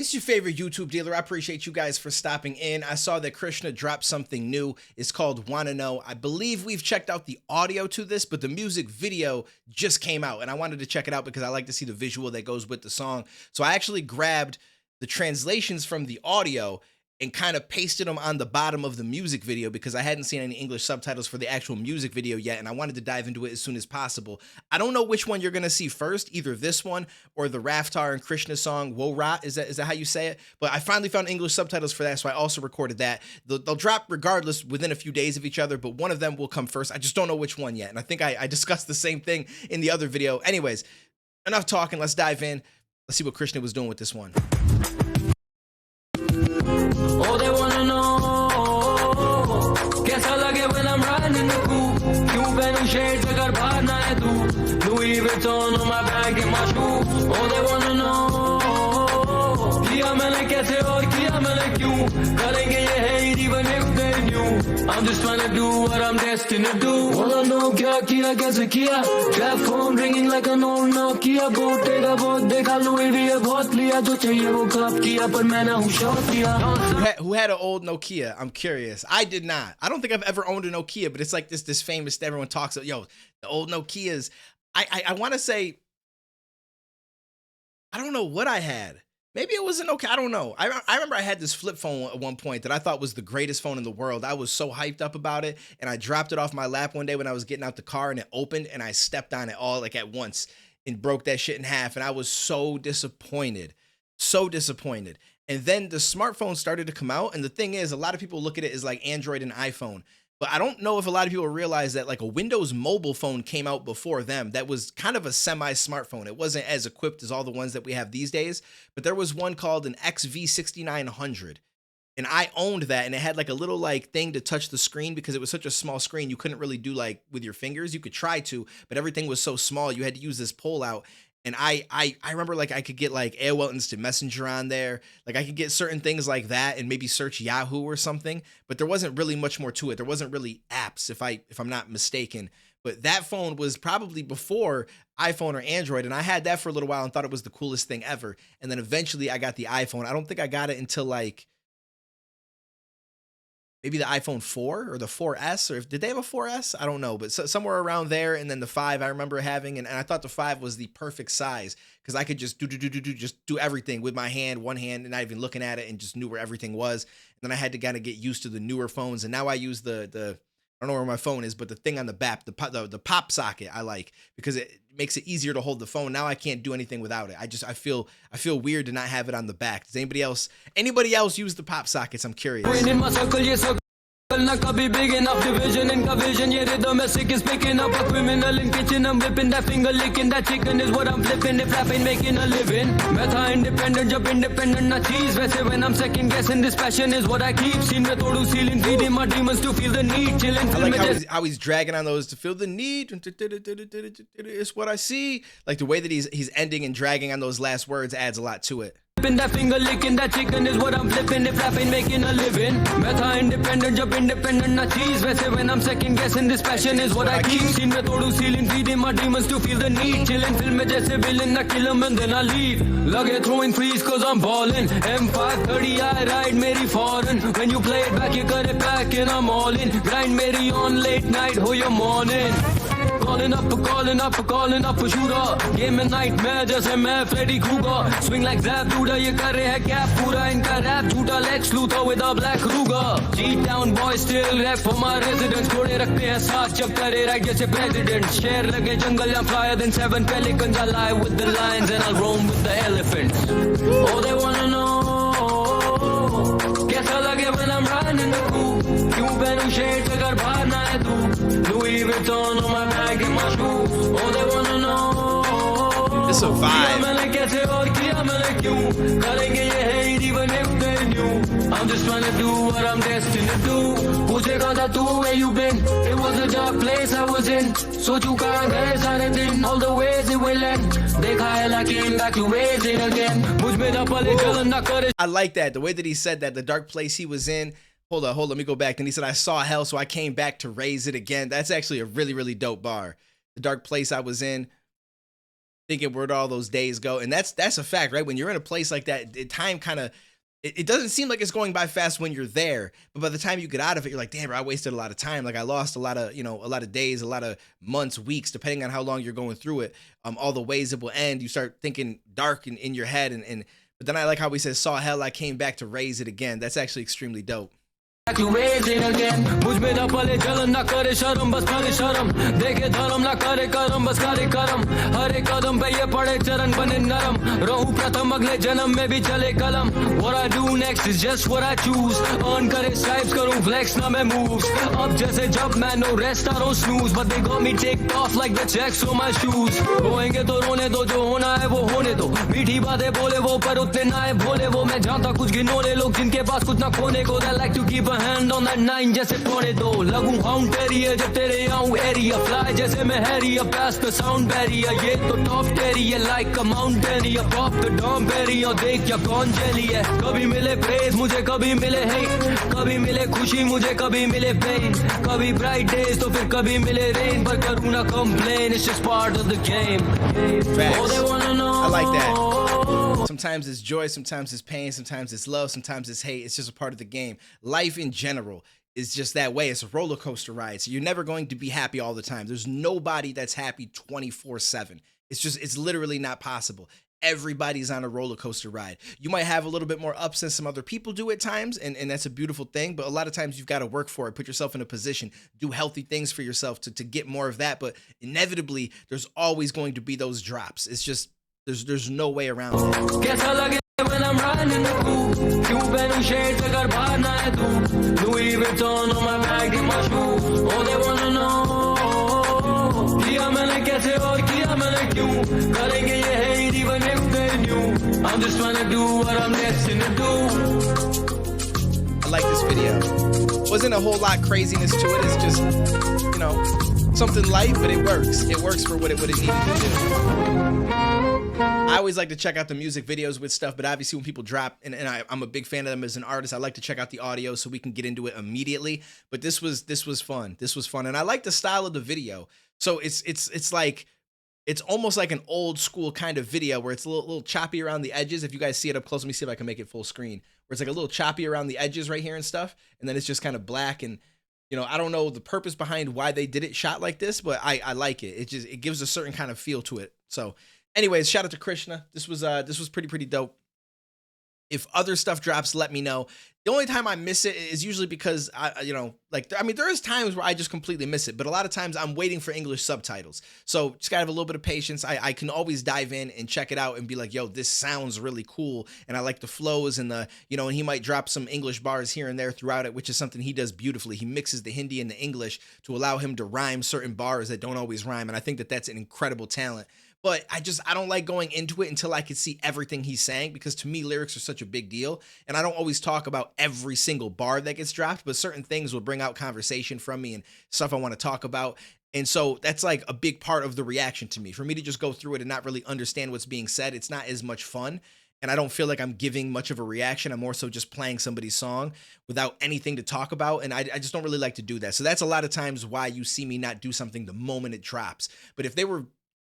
It's your favorite YouTube dealer. I appreciate you guys for stopping in. I saw that Krishna dropped something new. It's called Wanna Know. I believe we've checked out the audio to this, but the music video just came out, and I wanted to check it out because I like to see the visual that goes with the song. So I actually grabbed the translations from the audio and kind of pasted them on the bottom of the music video because I hadn't seen any English subtitles for the actual music video yet, and I wanted to dive into it as soon as possible. I don't know which one you're gonna see first, either this one or the Raftar and Krishna song, Wo Rat, is that how you say it? But I finally found English subtitles for that, so I also recorded that. They'll drop regardless within a few days of each other, but one of them will come first. I just don't know which one yet, and I think I discussed the same thing in the other video. Anyways, enough talking, let's dive in. Let's see what Krishna was doing with this one. Oh, they wanna know कैसा लगे when I'm riding in the coupe क्यों पहनूं shades अगर बाहर ना है तू Louis Vuitton on my bag and my shoe Oh, they wanna know किया मैंने कैसे और किया मैंने क्यों करेंगे ये hate even if they knew I'm just trying to do what I'm destined to do Wanna know क्या किया कैसे किया Trap phone ringing like an old Nokia बहुत तेरा बहुत देखा Louis भी बहुत लिया जो चाहिए वो कब किया पर मैं ना हूँ शौक किया Who had an old Nokia? I'm curious. I did not. I don't think I've ever owned a Nokia, but it's like this famous that everyone talks about. Yo, the old Nokias. I want to say, I don't know what I had. Maybe it was an Nokia. I don't know. I remember I had this flip phone at one point that I thought was the greatest phone in the world. I was so hyped up about it, and I dropped it off my lap one day when I was getting out the car, and it opened, and I stepped on it all like at once and broke that shit in half, and I was so disappointed. So disappointed. And then the smartphone started to come out. And the thing is, a lot of people look at it as like Android and iPhone. But I don't know if a lot of people realize that like a Windows mobile phone came out before them. That was kind of a semi-smartphone. It wasn't as equipped as all the ones that we have these days. But there was one called an XV6900. And I owned that. And it had like a little like thing to touch the screen because it was such a small screen. You couldn't really do like with your fingers. You could try to, but everything was so small. You had to use this pull out. And I remember like I could get like AOL Instant Messenger on there. Like I could get certain things like that and maybe search Yahoo or something, but there wasn't really much more to it. There wasn't really apps if I'm not mistaken. But that phone was probably before iPhone or Android, and I had that for a little while and thought it was the coolest thing ever. And then eventually I got the iPhone. I don't think I got it until like maybe the iPhone 4 or the 4S, or did they have a 4S? I don't know, but somewhere around there. And then the 5 I remember having, and I thought the 5 was the perfect size because I could just do everything with my hand, one hand, and not even looking at it, and just knew where everything was. And then I had to kind of get used to the newer phones, and now I use the I don't know where my phone is, but the thing on the back, the pop socket, I like because it makes it easier to hold the phone. Now I can't do anything without it. I feel weird to not have it on the back. Does anybody else use the pop sockets? I'm curious. Na kabhi big enough division in vision ye rhythm is sick is picking up a criminal in kitchen I'm whipping that finger licking that chicken is what I'm flipping if rapping making a living main independent jab independent na cheese वैसे when I'm second guessing this passion is what I keep seen me todu ceiling feeding my demons to feel the need chilling I like how he's dragging on those to feel the need it's what I see like the way that he's ending and dragging on those last words adds a lot to it. That finger licking that chicken is what I'm flipping if rapping making a living मैं independent jab independent na cheese वैसे when I'm second guessing this passion is what I keep seen me todu ceiling feeding my demons to feel the need chilling film mein jaise villain na kill him and then I leave lage throwing threes cause I'm balling M530 I ride meri foreign when you play it back you kare back and I'm all in grind meri on late night ho your morning calling up for shooter game and nightmare jaise main Freddy Krueger swing like that dude ये कर रहे हैं क्या पूरा इनका rap झूठा Lex Luthor with a black Ruger G-Town boys still rap for my residents घोड़े रखते हैं साथ जब करे right जैसे president शेर लगे जंगल I'm flyer than 7 pelicans I lie with the lions and I'll roam with the elephants oh they wanna know कैसा लगे when I'm riding in the coupe क्यों पहनूं shades अगर बाहर ना है तू Louis Vuitton on my bag and my shoe oh they wanna know It's a vibe. I'm just trying to do what I'm destined to do. पूछेगा था तू where you been? It was a dark place I was in. सोचूं कहाँ गए सारे दिन. All the ways it will end. देखा है I came back to raise it again. मुझ में ना पले जलन ना करे. I like that the way that he said that the dark place he was in. Hold on, let me go back. And he said I saw hell, so I came back to raise it again. That's actually a really dope bar. The dark place I was in. thinking where'd all those days go. And that's a fact, right? When you're in a place like that, time kind of it doesn't seem like it's going by fast when you're there, but by the time you get out of it, you're like, damn, bro, I wasted a lot of time. Like I lost a lot of, a lot of days, a lot of months, weeks, depending on how long you're going through it. All the ways it will end. You start thinking dark in your head. But then I like how he says, saw hell, I came back to raise it again. That's actually extremely dope. To raise it again मुझ में न पले जलन न करे शर्म बस करे शर्म देखे धर्म न करे करम बस करे करम हर एक कदम पे ये पड़े चरण बने नरम रहूं प्रथम अगले जन्म में भी चले कलम what I do next is just what I choose earn करे stripes करूं flex ना मैं moves अब जैसे जब मैं no rest I don't snooze but they got me ticked off like the checks on my shoes रोएंगे तो रोने दो जो होना है वो होने दो मीठी बातें बोले वो पर उतने ना है भोले वो मैं जानता कुछ गिनोने लोग जिनके पास कुछ ना खोने को they like to keep a hand on that nine जैसे कोने दो लगूं हाउंड टेरियर जब तेरे आऊं एरिया फ्लाई जैसे मैं हैरिया पास द साउंड बैरियर ये तो top terrier like a mountaineer pop the dome barrier देख क्या कौन जेली है कभी मिले प्रेज मुझे कभी मिले हेट कभी मिले खुशी मुझे कभी मिले पेन कभी ब्राइट डेज तो फिर कभी मिले रेन पर करूं ना complain it's just part of the game. Facts. All they wanna know. I like that. Sometimes it's joy, sometimes it's pain, sometimes it's love, sometimes it's hate. It's just a part of the game. Life in general is just that way. It's a roller coaster ride. So you're never going to be happy all the time. There's nobody that's happy 24/7. It's literally not possible. Everybody's on a roller coaster ride. You might have a little bit more ups than some other people do at times, and that's a beautiful thing. But a lot of times you've got to work for it, put yourself in a position, do healthy things for yourself to get more of that. But inevitably, there's always going to be those drops. It's just there's no way around it. Guess I like it when I'm riding in the coupe. Cuban shades, I got bar night too. Louis Vuitton on my bag and my shoe. All they wanna know. किया मैंने कैसे और किया मैंने क्यों करेंगे ये है even if they knew. I'm just trying to do what I'm destined to do. I like this video. Wasn't a whole lot craziness to it. It's just, something light, but it works. It works for what it needed to do. I always like to check out the music videos with stuff, but obviously when people drop, and I'm a big fan of them as an artist, I like to check out the audio so we can get into it immediately. But this was fun. This was fun, and I like the style of the video. So it's like it's almost like an old school kind of video where it's a little choppy around the edges. If you guys see it up close, let me see if I can make it full screen. Where it's like a little choppy around the edges right here and stuff, and then it's just kind of black. And I don't know the purpose behind why they did it shot like this, but I like it. It gives a certain kind of feel to it. So. Anyways, shout out to Krishna. This was pretty dope. If other stuff drops, let me know. The only time I miss it is usually because there is times where I just completely miss it, but a lot of times I'm waiting for English subtitles. So just gotta have a little bit of patience. I can always dive in and check it out and be like, yo, this sounds really cool. And I like the flows and and he might drop some English bars here and there throughout it, which is something he does beautifully. He mixes the Hindi and the English to allow him to rhyme certain bars that don't always rhyme. And I think that that's an incredible talent. But I don't like going into it until I can see everything he's saying, because to me, lyrics are such a big deal. And I don't always talk about every single bar that gets dropped, but certain things will bring out conversation from me and stuff I want to talk about. And so that's like a big part of the reaction to me. For me to just go through it and not really understand what's being said, it's not as much fun. And I don't feel like I'm giving much of a reaction. I'm more so just playing somebody's song without anything to talk about. And I just don't really like to do that. So that's a lot of times why you see me not do something the moment it drops. But if they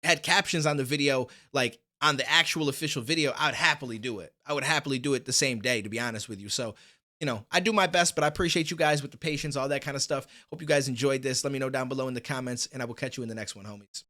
had captions on the video, like on the actual official video, I would happily do it. I would happily do it the same day, to be honest with you. So, I do my best, but I appreciate you guys with the patience, all that kind of stuff. Hope you guys enjoyed this. Let me know down below in the comments, and I will catch you in the next one, homies.